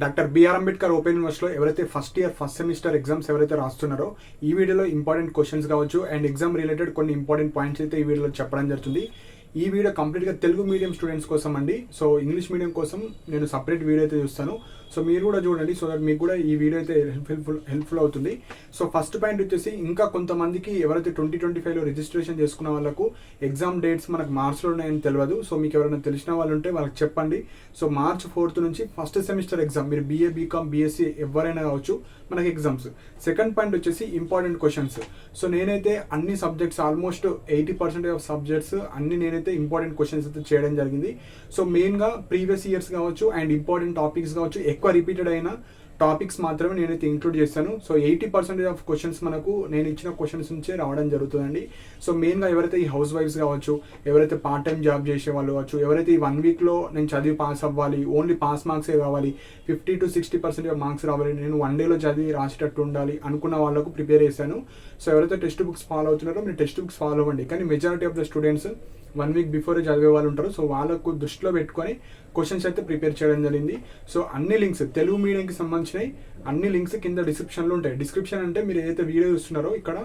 Doctor BR Ambedkar open యూనివర్సిటీలో ఎవరైతే first year first semester exams ఎవరైతే రాస్తున్నారో ఈ వీడియోలో ఇంపార్టెంట్ క్వశ్చన్స్ కావచ్చు అండ్ ఎగ్జామ్ రిలేటెడ్ కొన్ని ఇంపార్టెంట్ పాయింట్స్ అయితే ఈ వీడియోలో చెప్పడం జరుగుతుంది. ఈ వీడియో కంప్లీట్గా తెలుగు మీడియం స్టూడెంట్స్ కోసం అండి. సో ఇంగ్లీష్ మీడియం కోసం నేను సపరేట్ వీడియో అయితే చూస్తాను. సో మీరు కూడా చూడండి, సో దట్ మీకు కూడా ఈ వీడియో అయితే హెల్ప్ఫుల్ అవుతుంది. సో ఫస్ట్ పాయింట్ వచ్చేసి, ఇంకా కొంతమందికి ఎవరైతే 2025లో రిజిస్ట్రేషన్ చేసుకున్న వాళ్ళకు ఎగ్జామ్ డేట్స్ మనకు మార్చ్లో ఉన్నాయని తెలియదు. సో మీకు ఎవరైనా తెలిసిన వాళ్ళు ఉంటే వాళ్ళకి చెప్పండి. సో March 4th నుంచి ఫస్ట్ సెమిస్టర్ ఎగ్జామ్, మీరు BA BCom BSc ఎవరైనా కావచ్చు మనకి ఎగ్జామ్స్. సెకండ్ పాయింట్ వచ్చేసి ఇంపార్టెంట్ క్వశ్చన్స్. సో నేనైతే అన్ని సబ్జెక్ట్స్ ఆల్మోస్ట్ 80% ఆఫ్ సబ్జెక్ట్స్ అన్ని నేనైతే ఇంపార్టెంట్ క్వశ్చన్స్ అయితే చేయడం జరిగింది. సో మెయిన్గా ప్రీవియస్ ఇయర్స్ కావచ్చు అండ్ ఇంపార్టెంట్ టాపిక్స్ కావచ్చు, ఎక్కువ రిపీటెడ్ అయిన టాపిక్స్ మాత్రమే నేనైతే ఇంక్లూడ్ చేస్తాను. సో 80% ఆఫ్ క్వశ్చన్స్ మనకు నేను ఇచ్చిన క్వశ్చన్స్ నుంచే రావడం జరుగుతుందండి. సో మెయిన్గా ఎవరైతే ఈ హౌస్ వైఫ్స్ కావచ్చు, ఎవరైతే పార్ట్ టైం జాబ్ చేసే వాళ్ళు కావచ్చు, ఎవరైతే ఈ 1 వీక్లో నేను చదివి పాస్ అవ్వాలి, ఓన్లీ పాస్ మార్క్సే కావాలి, 50 to 60% మార్క్స్ రావాలి, నేను 1 డేలో చదివి రాసేటట్టు ఉండాలి అనుకున్న వాళ్ళకు ప్రిపేర్ చేశాను. సో ఎవరైతే టెక్స్ట్ బుక్స్ ఫాలో అవుతున్నారో మీరు టెక్స్ట్ బుక్స్ ఫాలో అవ్వండి. కానీ majority of the students 1 week before చదివే వాళ్ళు ఉంటారు. సో వాళ్ళకు దృష్టిలో పెట్టుకొని క్వశ్చన్స్ అయితే ప్రిపేర్ చేయడం జరిగింది. సో అన్ని లింక్స్ తెలుగు మీడియంకి సంబంధించినవి అన్ని లింక్స్ కింద డిస్క్రిప్షన్లో ఉంటాయి. డిస్క్రిప్షన్ అంటే మీరు ఏదైతే వీడియో చూస్తున్నారో ఇక్కడ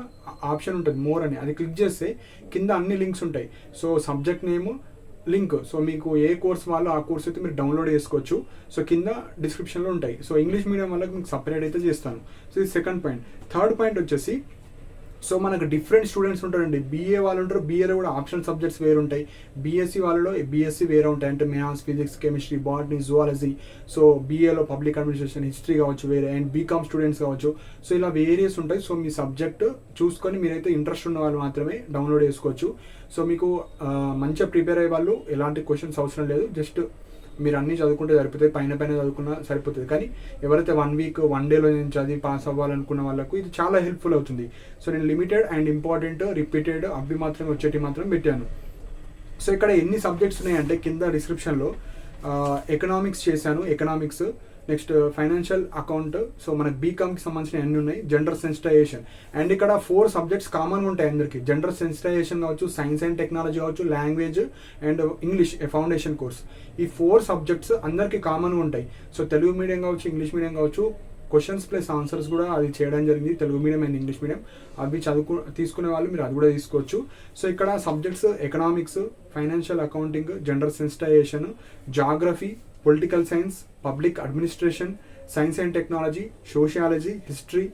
ఆప్షన్ ఉంటుంది మోర్ అని, అది క్లిక్ చేస్తే కింద అన్ని లింక్స్ ఉంటాయి. So subject name link, so మీకు ఏ కోర్స్ వాళ్ళు ఆ కోర్స్ అయితే మీరు డౌన్లోడ్ చేసుకోవచ్చు. సో కింద డిస్క్రిప్షన్లో ఉంటాయి. సో ఇంగ్లీష్ మీడియం వాళ్ళకి మీకు సపరేట్ అయితే చేస్తాను. సో ఇది సెకండ్ పాయింట్. థర్డ్ పాయింట్ వచ్చేసి, సో మనకు డిఫరెంట్ స్టూడెంట్స్ ఉంటారండి. BA వాళ్ళు ఉంటారు, BAలో కూడా ఆప్షనల్ సబ్జెక్ట్స్ వేరు ఉంటాయి. BSc వాళ్ళలో BSc వేరే ఉంటాయి, అంటే maths, physics, chemistry, botany, zoology. So BAలో పబ్లిక్ అడ్మినిస్ట్రేషన్, హిస్టరీ కావచ్చు వేరే, అండ్ BCom స్టూడెంట్స్ కావచ్చు. సో ఇలా వేరియస్ ఉంటాయి. సో మీ సబ్జెక్ట్ చూసుకొని మీరైతే ఇంట్రెస్ట్ ఉన్న వాళ్ళు మాత్రమే డౌన్లోడ్ చేసుకోవచ్చు. సో మీకు మంచిగా ప్రిపేర్ అయ్యే వాళ్ళు ఎలాంటి క్వశ్చన్స్ అవసరం లేదు, జస్ట్ మీరు అన్నీ చదువుకుంటే సరిపోతాయి, పైన చదువుకున్నా సరిపోతుంది. కానీ ఎవరైతే 1 వీక్ 1 డేలో నేను చదివి పాస్ అవ్వాలనుకున్న వాళ్ళకు ఇది చాలా హెల్ప్ఫుల్ అవుతుంది. సో నేను లిమిటెడ్ అండ్ ఇంపార్టెంట్ రిపీటెడ్ అవి మాత్రమే వచ్చేటి మాత్రం పెట్టాను. సో ఇక్కడ ఎన్ని సబ్జెక్ట్స్ ఉన్నాయంటే కింద డిస్క్రిప్షన్లో ఎకనామిక్స్ చేశాను, economics, next financial account, so మనకు BComకి సంబంధించిన అన్ని ఉన్నాయి, జెండర్ సెన్సిటైజేషన్, అండ్ ఇక్కడ 4 సబ్జెక్ట్స్ కామన్గా ఉంటాయి అందరికి. జెండర్ సెన్సిటైజేషన్ కావచ్చు, సైన్స్ అండ్ టెక్నాలజీ కావచ్చు, language and English foundation course. ఈ 4 సబ్జెక్ట్స్ అందరికీ కామన్గా ఉంటాయి. సో తెలుగు మీడియం కావచ్చు, ఇంగ్లీష్ మీడియం కావచ్చు, క్వశ్చన్స్ ప్లస్ ఆన్సర్స్ కూడా అది చేయడం జరిగింది. Telugu medium and English medium అవి తీసుకునే వాళ్ళు మీరు అది కూడా తీసుకోవచ్చు. సో ఇక్కడ subjects economics, financial accounting, gender sensitization, geography, political science, public administration, science and technology, sociology, history,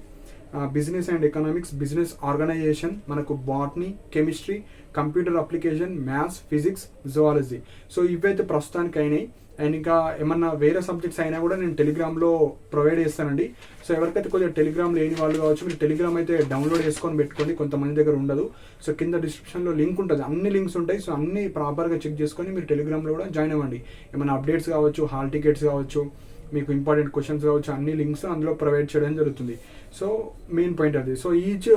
business and economics, business organisation, మనకు botany, chemistry, computer application, maths, physics, zoology. So ఇవైతే ప్రస్తుతానికి అయినాయి. అండ్ ఇంకా ఏమన్నా వేరే subjects అయినా కూడా నేను టెలిగ్రామ్లో ప్రొవైడ్ చేస్తానండి. సో ఎవరికైతే కొద్దిగా టెలిగ్రామ్ లేని వాళ్ళు కావచ్చు, మీరు టెలిగ్రామ్ అయితే డౌన్లోడ్ చేసుకొని పెట్టుకోండి, కొంతమంది దగ్గర ఉండదు. సో కింద డిస్క్రిప్షన్లో లింక్ ఉంటుంది, అన్ని లింక్స్ ఉంటాయి. సో అన్ని ప్రాపర్గా చెక్ చేసుకొని మీరు టెలిగ్రామ్లో కూడా జాయిన్ అవ్వండి. ఏమైనా అప్డేట్స్ కావచ్చు, హాల్ టికెట్స్ కావచ్చు, మీకు ఇంపార్టెంట్ క్వశ్చన్స్ కావచ్చు, అన్ని లింక్స్ అందులో ప్రొవైడ్ చేయడం జరుగుతుంది. సో మెయిన్ పాయింట్ అది. సో ఈచ్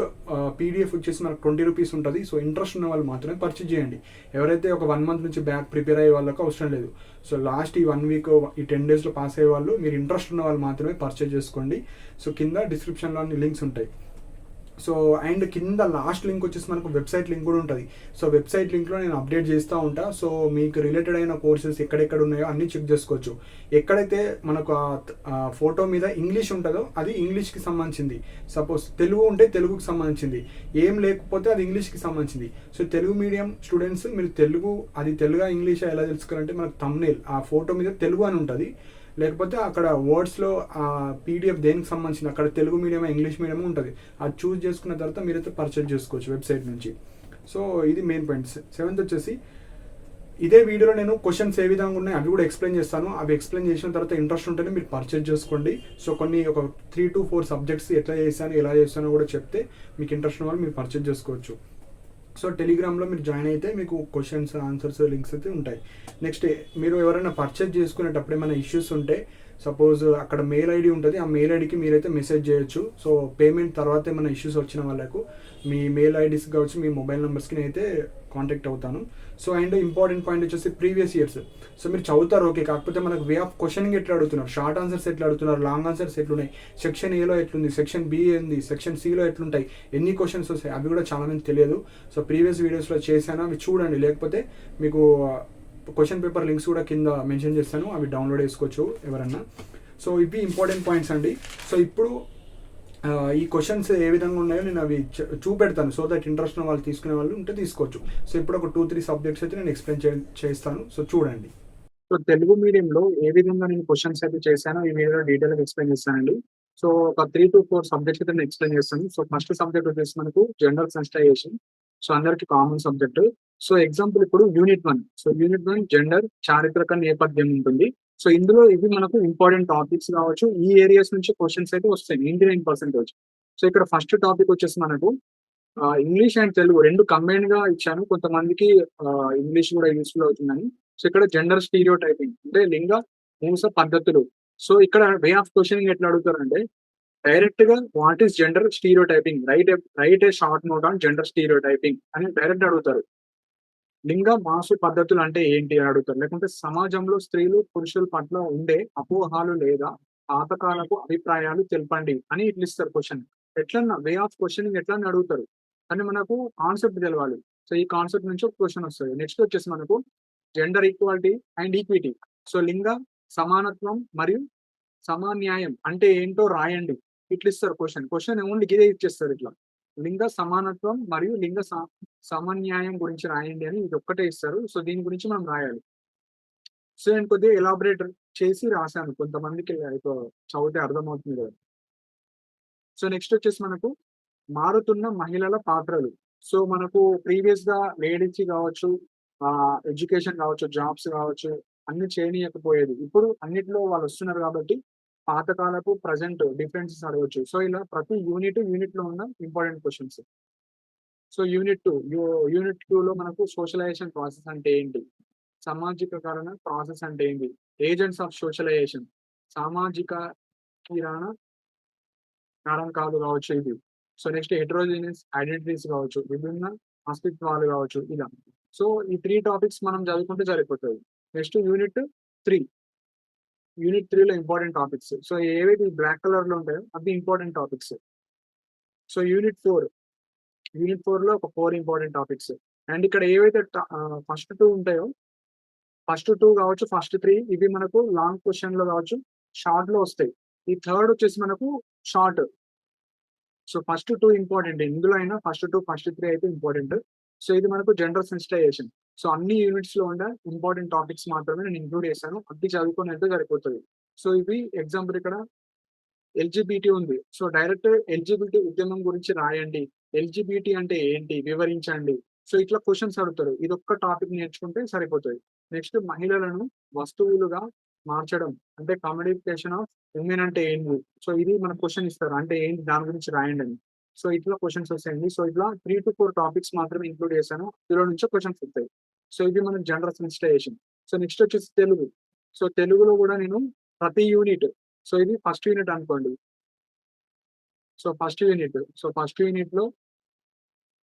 PDF వచ్చేసి మనకు 20 రూపీస్ ఉంటుంది. సో ఇంట్రెస్ట్ ఉన్న వాళ్ళు మాత్రమే పర్చేజ్ చేయండి. ఎవరైతే ఒక 1 మంత్ నుంచి బ్యాక్ ప్రిపేర్ అయ్యే వాళ్ళకు అవసరం లేదు. సో లాస్ట్ ఈ 1 వీక్ ఈ 10 డేస్లో పాస్ అయ్యే వాళ్ళు, మీరు ఇంట్రెస్ట్ ఉన్న వాళ్ళు మాత్రమే పర్చేజ్ చేసుకోండి. సో కింద డిస్క్రిప్షన్లో అన్ని లింక్స్ ఉంటాయి. సో అండ్ కింద లాస్ట్ లింక్ వచ్చేసి మనకు వెబ్సైట్ లింక్ కూడా ఉంటుంది. సో వెబ్సైట్ లింక్లో నేను అప్డేట్ చేస్తూ ఉంటా. సో మీకు రిలేటెడ్ అయిన కోర్సెస్ ఎక్కడెక్కడ ఉన్నాయో అన్నీ చెక్ చేసుకోవచ్చు. ఎక్కడైతే మనకు ఫోటో మీద ఇంగ్లీష్ ఉంటుందో అది ఇంగ్లీష్కి సంబంధించింది, సపోజ్ తెలుగు ఉంటే తెలుగుకి సంబంధించింది, ఏం లేకపోతే అది ఇంగ్లీష్కి సంబంధించింది. సో తెలుగు మీడియం స్టూడెంట్స్ మీరు తెలుగు, అది తెలుగా ఇంగ్లీషా ఎలా తెలుసుకోవాలంటే మనకు థంబ్నెయిల్ ఆ ఫోటో మీద తెలుగు అని ఉంటుంది, లేకపోతే అక్కడ వర్డ్స్లో PDF దేనికి సంబంధించింది, అక్కడ తెలుగు మీడియం ఇంగ్లీష్ మీడియం ఉంటుంది. అది చూస్ చేసుకున్న తర్వాత మీరైతే పర్చేజ్ చేసుకోవచ్చు వెబ్సైట్ నుంచి. సో ఇది మెయిన్ పాయింట్. 7th వచ్చేసి, ఇదే వీడియోలో నేను క్వశ్చన్స్ ఏ విధంగా ఉన్నాయి అవి కూడా ఎక్స్ప్లెయిన్ చేస్తాను. అవి ఎక్స్ప్లెయిన్ చేసిన తర్వాత ఇంట్రెస్ట్ ఉంటేనే మీరు పర్చేజ్ చేసుకోండి. సో కొన్ని ఒక 3 to 4 సబ్జెక్ట్స్ ఎట్లా చేశాను, ఎలా చేస్తానో కూడా చెప్తే మీకు ఇంట్రెస్ట్ ఉన్న వాళ్ళు మీరు పర్చేజ్ చేసుకోవచ్చు. సో టెలిగ్రామ్లో మీరు జాయిన్ అయితే మీకు క్వశ్చన్స్, ఆన్సర్స్, లింక్స్ అయితే ఉంటాయి. నెక్స్ట్ మీరు ఎవరైనా పర్చేజ్ చేసుకునేటప్పుడు ఏమైనా ఇష్యూస్ ఉంటే, సపోజ్ అక్కడ మెయిల్ ID ఉంటుంది, ఆ మెయిల్ ఐడికి మీరైతే మెసేజ్ చేయొచ్చు. సో పేమెంట్ తర్వాత ఏమైనా ఇష్యూస్ వచ్చిన వాళ్ళకు మీ మెయిల్ ఐడీస్ కావచ్చు, మీ మొబైల్ నెంబర్స్కి నేనైతే కాంటాక్ట్ అవుతాను. సో అండ్ ఇంపార్టెంట్ పాయింట్ వచ్చేసి ప్రీవియస్ ఇయర్స్. సో మీరు చదువుతారు ఓకే, కాకపోతే మనకు వే ఆఫ్ క్వశ్చనింగ్ ఎట్లా అడుగుతున్నారు, షార్ట్ ఆన్సర్స్ ఎట్లా అడుగుతున్నారు, లాంగ్ ఆన్సర్స్ ఎట్లున్నాయి, సెక్షన్ Aలో ఎట్లుంది, సెక్షన్ B ఏంది, సెక్షన్ Cలో ఎట్లుంటాయి, ఎన్ని క్వశ్చన్స్ వస్తాయి, అవి కూడా చాలా మంది తెలియదు. సో ప్రీవియస్ వీడియోస్లో చేశాను, అవి చూడండి. లేకపోతే మీకు క్వశ్చన్ పేపర్ లింక్స్ కూడా కింద మెన్షన్ చేస్తాను, అవి డౌన్లోడ్ చేసుకోవచ్చు ఎవరన్నా. సో ఇవి ఇంపార్టెంట్ పాయింట్స్ అండి. సో ఇప్పుడు ఈ క్వశ్చన్స్ ఏ విధంగా ఉన్నాయో నేను అవి చూపెడతాను, సో దట్ ఇంట్రెస్ట్ ఉన్న వాళ్ళు తీసుకునే వాళ్ళు ఉంటే తీసుకోవచ్చు. సో ఇప్పుడు ఒక 2-3 సబ్జెక్ట్స్ అయితే నేను ఎక్స్ప్లెయిన్ చేస్తాను. సో చూడండి. సో తెలుగు మీడియంలో ఏ విధంగా నేను క్వశ్చన్స్ అయితే చేశానో ఈ వీడియోలో డీటెయిల్గా ఎక్స్ప్లెయిన్ చేస్తానండి. సో ఒక 3 to 4 సబ్జెక్ట్స్ అయితే నేను ఎక్స్ప్లెయిన్ చేస్తాను. సో ఫస్ట్ సబ్జెక్ట్ వచ్చేసి మనకు జనరల్ సెన్సిటైజేషన్. సో అందరికి కామన్ సబ్జెక్ట్. సో ఎగ్జాంపుల్ ఇప్పుడు యూనిట్ 1. సో యూనిట్ 1 జెండర్ చారిత్రక నేపథ్యం ఉంటుంది. సో ఇందులో ఇవి మనకు ఇంపార్టెంట్ టాపిక్స్ కావచ్చు. ఈ ఏరియాస్ నుంచి క్వశ్చన్స్ అయితే వస్తాయి 99%. సో ఇక్కడ ఫస్ట్ టాపిక్ వచ్చేసి మనకు ఇంగ్లీష్ అండ్ తెలుగు రెండు కంబైన్ గా ఇచ్చాను. కొంతమందికి ఇంగ్లీష్ కూడా యూస్ఫుల్ అవుతుందని. సో ఇక్కడ జెండర్ స్టీరియో టైపింగ్ అంటే లింగ మూస పద్ధతులు. సో ఇక్కడ వే ఆఫ్ క్వశ్చనింగ్ ఎట్లా అడుగుతారంటే డైరెక్ట్ గా what is gender stereo typing, right A short note on gender stereo typing అని డైరెక్ట్ అడుగుతారు. లింగ మాసు పద్ధతులు అంటే ఏంటి అని అడుగుతారు. లేకుంటే సమాజంలో స్త్రీలు పురుషుల పట్ల ఉండే అపోహలు లేదా పాతకాలపు అభిప్రాయాలు తెలపండి అని ఇట్లా ఇస్తారు క్వశ్చన్. ఎట్లన్నా వే ఆఫ్ క్వశ్చనింగ్ ఎట్లా అని అడుగుతారు, కానీ మనకు కాన్సెప్ట్ తెలవాలి. సో ఈ కాన్సెప్ట్ నుంచి ఒక క్వశ్చన్ వస్తుంది. నెక్స్ట్ వచ్చేసి మనకు gender equality and equity. So లింగ సమానత్వం మరియు సమాన్యాయం అంటే ఏంటో రాయండి ఇట్లా ఇస్తారు క్వశ్చన్ ఓన్లీ ఇదే ఇచ్చేస్తారు ఇట్లా. లింగ సమానత్వం మరియు లింగ సమన్యాయం గురించి రాయండి అని ఇది ఒక్కటే ఇస్తారు. సో దీని గురించి మనం రాయాలి. సో నేను కొద్దిగా ఎలాబరేట్ చేసి రాశాను, కొంతమందికి చదివితే అర్థమవుతుంది కదా. సో నెక్స్ట్ వచ్చేసి మనకు మారుతున్న మహిళల పాత్రలు. సో మనకు ప్రీవియస్ గా లేడీస్ కావచ్చు, ఎడ్యుకేషన్ కావచ్చు, జాబ్స్ కావచ్చు, అన్ని చేయనీయకపోయేది. ఇప్పుడు అన్నిట్లో వాళ్ళు వస్తున్నారు కాబట్టి పాతకాలపు ప్రజెంట్ డిఫరెన్సెస్ అడగవచ్చు. సో ఇలా ప్రతి యూనిట్ లో ఉన్న ఇంపార్టెంట్ క్వశ్చన్స్. సో యూనిట్ 2 లో మనకు సోషలైజేషన్ ప్రాసెస్ అంటే ఏంటి, సామాజికకరణ ప్రాసెస్ అంటే ఏంటి, ఏజెంట్స్ ఆఫ్ సోషలైజేషన్, సామాజిక కిరణ కారకాలు కావచ్చు ఇది. సో నెక్స్ట్ హెటరోజీనియస్ ఐడెంటిటీస్ కావచ్చు, విభిన్న అస్తిత్వాలు కావచ్చు ఇలా. సో ఈ 3 టాపిక్స్ మనం చదువుకుంటే సరిపోతుంది. నెక్స్ట్ యూనిట్ 3లో ఇంపార్టెంట్ టాపిక్స్. సో ఏవైతే బ్లాక్ కలర్ లో ఉంటాయో అవి ఇంపార్టెంట్ టాపిక్స్. సో యూనిట్ 4లో ఒక 4 ఇంపార్టెంట్ టాపిక్స్. అండ్ ఇక్కడ ఏవైతే ఫస్ట్ 2 ఉంటాయో, ఫస్ట్ 2 కావచ్చు, ఫస్ట్ 3 ఇవి మనకు లాంగ్ క్వశ్చన్ లో కావచ్చు, షార్ట్ లో వస్తాయి. ఈ థర్డ్ వచ్చేసి మనకు షార్ట్. సో ఫస్ట్ 2 ఇంపార్టెంట్, ఇందులో అయినా ఫస్ట్ 2 ఫస్ట్ 3 అయితే ఇంపార్టెంట్. సో ఇది మనకు జనరల్ సెన్సిటైజేషన్. సో అన్ని యూనిట్స్ లో ఉండే ఇంపార్టెంట్ టాపిక్స్ మాత్రమే నేను ఇంక్లూడ్ చేశాను, అది చదువుకొని అయితే సరిపోతుంది. సో ఇవి ఎగ్జాంపుల్ ఇక్కడ ఎల్జిబిటి ఉంది. సో డైరెక్ట్ ఎల్జిబిటి ఉద్యమం గురించి రాయండి, ఎల్జిబిటి అంటే ఏంటి వివరించండి. సో ఇట్లా క్వశ్చన్స్ అడుగుతారు. ఇది ఒక్క టాపిక్ నేర్చుకుంటే సరిపోతుంది. నెక్స్ట్ మహిళలను వస్తువులుగా మార్చడం అంటే కమ్యూనికేషన్ ఆఫ్ ఉమెన్ అంటే ఏంటి. సో ఇది మన క్వశ్చన్ ఇస్తారు, అంటే ఏంటి దాని గురించి రాయండి అని. సో ఇట్లా క్వశ్చన్స్ వస్తాయండి. సో ఇట్లా 3 to 4 టాపిక్స్ మాత్రమే ఇంక్లూడ్ చేశాను, ఇందులో నుంచి క్వశ్చన్స్ వస్తాయి. సో ఇది మన జనరల్ సెన్సిటైజేషన్. సో నెక్స్ట్ వచ్చేసి తెలుగు. సో తెలుగులో కూడా నేను ప్రతి యూనిట్, సో ఇది ఫస్ట్ యూనిట్ అనుకోండి. సో ఫస్ట్ యూనిట్ లో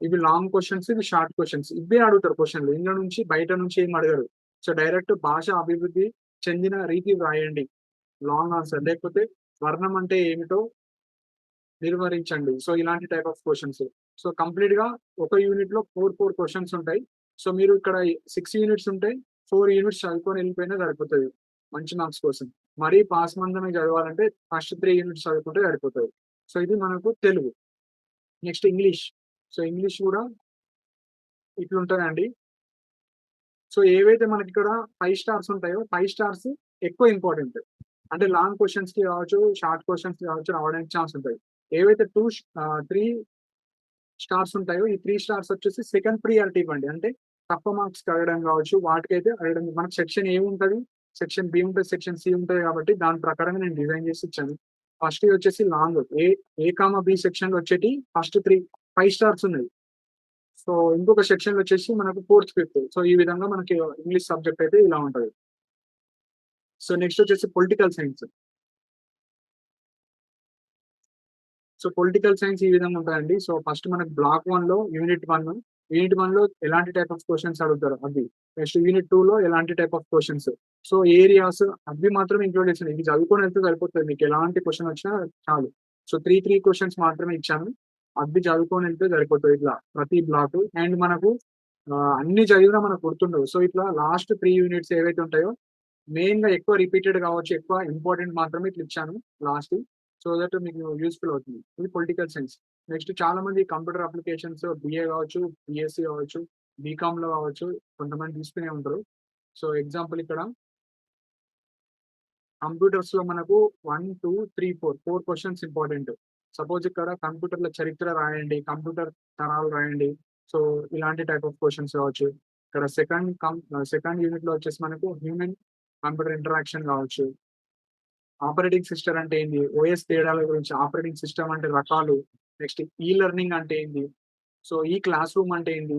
ఇవి లాంగ్ క్వశ్చన్స్, ఇవి షార్ట్ క్వశ్చన్స్. ఇవే అడుగుతారు క్వశ్చన్లు, ఇంట్లో నుంచి బయట నుంచి ఏం అడగరు. సో డైరెక్ట్ భాష అభివృద్ధి చెందిన రీతి వ్రాయండి, లాంగ్ ఆన్సర్. లేకపోతే వర్ణం అంటే ఏమిటో నిర్వహించండి. సో ఇలాంటి type of questions. So complete గా ఒక యూనిట్ లో 4 క్వశ్చన్స్ ఉంటాయి. సో మీరు ఇక్కడ 6 యూనిట్స్ ఉంటాయి, 4 యూనిట్స్ చదువుకొని వెళ్ళిపోయినా సరిపోతుంది మంచి మార్క్స్ కోసం. మరీ పాస్ మందమే చదవాలంటే ఫస్ట్ 3 యూనిట్స్ చదువుకుంటే సరిపోతుంది. సో ఇది మనకు Telugu. Next English. So English కూడా ఇట్లుంటుందండి. సో ఏవైతే మనకి ఇక్కడ 5 స్టార్స్ ఉంటాయో 5 స్టార్స్ ఎక్కువ ఇంపార్టెంట్. అంటే లాంగ్ క్వశ్చన్స్ కి కావచ్చు, షార్ట్ క్వశ్చన్స్ కి కావచ్చు రావడానికి ఛాన్స్ ఉంటాయి. ఏవైతే 3 స్టార్స్ ఉంటాయో ఈ 3 స్టార్స్ వచ్చేసి సెకండ్ ప్రియారిటీ ఇవ్వండి. అంటే తక్కువ మార్క్స్ అడగడం కావచ్చు, వాటికైతే అడగడం. మనకు సెక్షన్ ఏ ఉంటుంది, సెక్షన్ బి ఉంటుంది, సెక్షన్ సి ఉంటుంది కాబట్టి దాని ప్రకారంగా నేను డిజైన్ చేసి ఇచ్చాను. ఫస్ట్ వచ్చేసి లాంగ్ ఏ బి సెక్షన్ లో వచ్చేటి ఫస్ట్ 5 స్టార్స్ ఉన్నాయి. సో ఇంకొక సెక్షన్ వచ్చేసి మనకు 4th 5th. సో ఈ విధంగా మనకి ఇంగ్లీష్ సబ్జెక్ట్ అయితే ఇలా ఉంటుంది. సో నెక్స్ట్ వచ్చేసి political science. So political science ఈ విధంగా ఉంటుందండి. సో ఫస్ట్ మనకు బ్లాక్ 1లో యూనిట్ 1లో ఎలాంటి టైప్ ఆఫ్ క్వశ్చన్స్ అడుగుతారు అవి. నెక్స్ట్ యూనిట్ 2లో ఎలాంటి type of questions. So areas అవి మాత్రమే ఇంక్లూడ్ చేశాను. ఇది చదువుకొని వెళ్తే సరిపోతుంది, మీకు ఎలాంటి క్వశ్చన్ వచ్చినా చాలు. సో 3 క్వశ్చన్స్ మాత్రమే ఇచ్చాను, అవి చదువుకొని వెళ్తే సరిపోతుంది ఇట్లా ప్రతి బ్లాక్. అండ్ మనకు అన్ని చదివినా మనకు గుర్తుండవు. సో ఇట్లా లాస్ట్ 3 యూనిట్స్ ఏవైతే ఉంటాయో మెయిన్‌గా ఎక్కువ రిపీటెడ్ కావచ్చు, ఎక్కువ ఇంపార్టెంట్ మాత్రమే ఇట్లా ఇచ్చాను లాస్ట్. సో దట్ మీకు యూజ్‌ఫుల్ అవుతుంది. ఇది పొలిటికల్ సైన్స్. నెక్స్ట్ చాలా మంది కంప్యూటర్ అప్లికేషన్స్ బీఏ కావచ్చు, బీఎస్సీ కావచ్చు, బీకామ్‌లో కావచ్చు కొంతమంది తీసుకునే ఉంటారు. సో ఎగ్జాంపుల్ ఇక్కడ కంప్యూటర్స్‌లో మనకు 1, 2, 3, 4 క్వెషన్స్ ఇంపార్టెంట్. సపోజ్ ఇక్కడ కంప్యూటర్‌ల చరిత్ర రాయండి, కంప్యూటర్ తరాలు రాయండి. సో ఇలాంటి టైప్ ఆఫ్ క్వెషన్స్ కావచ్చు. ఇక్కడ సెకండ్ యూనిట్‌లో వచ్చేసి మనకు హ్యూమన్ కంప్యూటర్ ఇంటరాక్షన్ కావచ్చు. ఆపరేటింగ్ సిస్టమ్ అంటే ఏంది? ఓఎస్ తేడాల గురించి, ఆపరేటింగ్ సిస్టమ్ అంటే రకాలు, నెక్స్ట్ ఈ లెర్నింగ్ అంటే ఏంది? సో ఈ క్లాస్ రూమ్ అంటే ఏంది?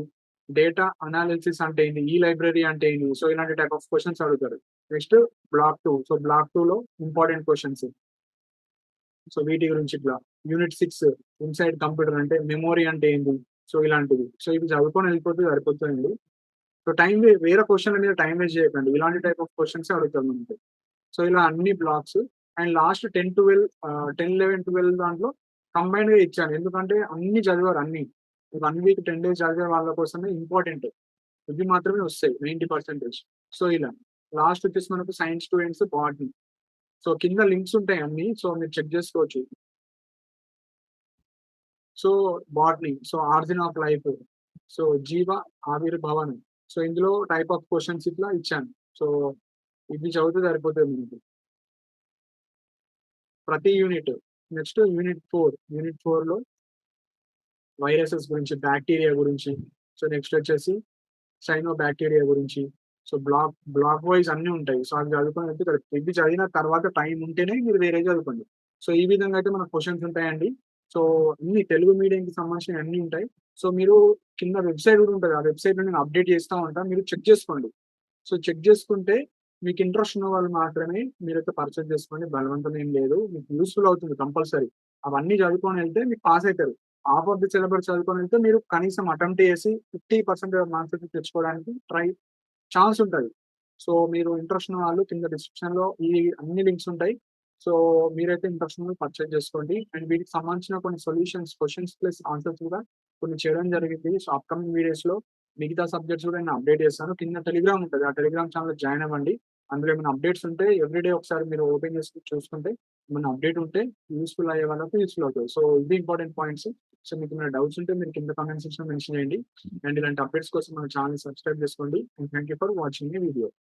డేటా అనాలిసిస్ అంటే ఏంది? ఈ లైబ్రరీ అంటే ఏంది? సో ఇలాంటి టైప్ ఆఫ్ క్వెషన్స్ అడుగుతారు. Next block 2. సో బ్లాక్ 2లో ఇంపార్టెంట్ క్వెషన్స్. సో వీటి గురించి ఇట్లా యూనిట్ 6 ఇన్సైడ్ కంప్యూటర్ అంటే మెమరీ అంటే ఏంది? సో ఇలాంటివి. సో ఇవి చదువుకొని వెళ్ళిపోతే సరిపోతుందండి. సో వేరే క్వెషన్‌ల మీద టైమ్ వేస్ట్ చేయకండి. ఇలాంటి టైప్ ఆఫ్ క్వెషన్సే అడుగుతారు మనకి. సో ఇలా అన్ని బ్లాక్స్ అండ్ లాస్ట్ 10, 12 10, 11, 12 దాంట్లో కంబైన్డ్‌గా ఇచ్చాను. ఎందుకంటే అన్ని చదివారు అన్ని. 1 వీక్ 10 డేస్ చదివే వాళ్ళ కోసమే ఇంపార్టెంట్. ఇవి మాత్రమే వస్తాయి 90%. సో ఇలా. లాస్ట్ వచ్చేసి మనకు సైన్స్ స్టూడెంట్స్ బాటనీ. సో కింద లింక్స్ ఉంటాయి అన్ని. సో మీరు చెక్ చేసుకోవచ్చు. So botany, so origin of life, so జీవ ఆవిర్భావనం. సో ఇందులో టైప్ ఆఫ్ క్వెషన్స్ ఇట్లా ఇచ్చాను. సో ఇవి చదివితే సరిపోతది మీకు. ప్రతి యూనిట్. Next unit 4. యూనిట్ 4లో వైరసెస్ గురించి, బాక్టీరియా గురించి, సో నెక్స్ట్ వచ్చేసి సైనోబాక్టీరియా గురించి, సో బ్లాక్ వైస్ అన్నీ ఉంటాయి. సో అవి చదువుకొని వెళ్తే కరెక్ట్. ఇవి చదివిన తర్వాత టైం ఉంటేనే మీరు వేరే చదువుకోండి. సో ఈ విధంగా అయితే మనకు క్వెషన్స్ ఉంటాయండి. సో అన్ని తెలుగు మీడియంకి సంబంధించినవి అన్నీ ఉంటాయి. సో మీరు కింద వెబ్‌సైట్ కూడా ఉంటది. ఆ వెబ్‌సైట్‌లో నేను అప్డేట్ చేస్తా ఉంటా. మీరు చెక్ చేసుకోండి. సో చెక్ చేసుకుంటే మీకు ఇంట్రెస్ట్ ఉన్న వాళ్ళు మాత్రమే మీరైతే పర్చేజ్ చేసుకోండి. బలవంతం ఏం లేదు. మీకు యూజ్‌ఫుల్ అవుతుంది కంపల్సరీ. అవన్నీ చదువుకొని వెళ్తే మీరు పాస్ అయితారు. హాఫ్ ఆఫ్ ది సిలబస్ చదువుకొని వెళ్తే మీరు కనీసం అటెంప్ట్ చేసి 50% మార్క్స్ అయితే తెచ్చుకోవడానికి ఛాన్స్ ఉంటది. సో మీరు ఇంట్రెస్ట్ ఉన్న వాళ్ళు కింద డిస్క్రిప్షన్‌లో ఈ అన్ని లింక్స్ ఉంటాయి. సో మీరైతే ఇంట్రెస్ట్ ఉన్నోళ్ళు పర్చేజ్ చేసుకోండి. అండ్ వీటికి సంబంధించిన కొన్ని సొల్యూషన్స్, క్వెషన్స్ ప్లస్ ఆన్సర్స్ కూడా కొన్ని చేయడం జరిగింది. సో అప్‌కమింగ్ వీడియోస్‌లో మిగతా సబ్జెక్ట్స్ కూడా నేను అప్డేట్ చేస్తాను. కింద టెలిగ్రామ్ ఉంటది. ఆ టెలిగ్రామ్ ఛానెల్‌లో జాయిన్ అవ్వండి. అందులో ఏమైనా అప్డేట్స్ ఉంటే ఎవ్రీడే ఒకసారి మీరు ఓపెన్ చేసి చూసుకుంటే ఏమైనా అప్డేట్ ఉంటే యూజ్‌ఫుల్ అయ్యే వాళ్ళకి యూజ్‌ఫుల్ అవుతది. సో ఇవి ఇంపార్టెంట్ పాయింట్స్. సో మీకేమైనా డౌట్స్ ఉంటే మీరు కింద కామెంట్ సెక్షన్‌లో మెన్షన్ చేయండి. అండ్ ఇలాంటి అప్డేట్స్ కోసం మన ఛానెల్‌ని సబ్స్క్రైబ్ చేసుకోండి. And thank you for watching the video.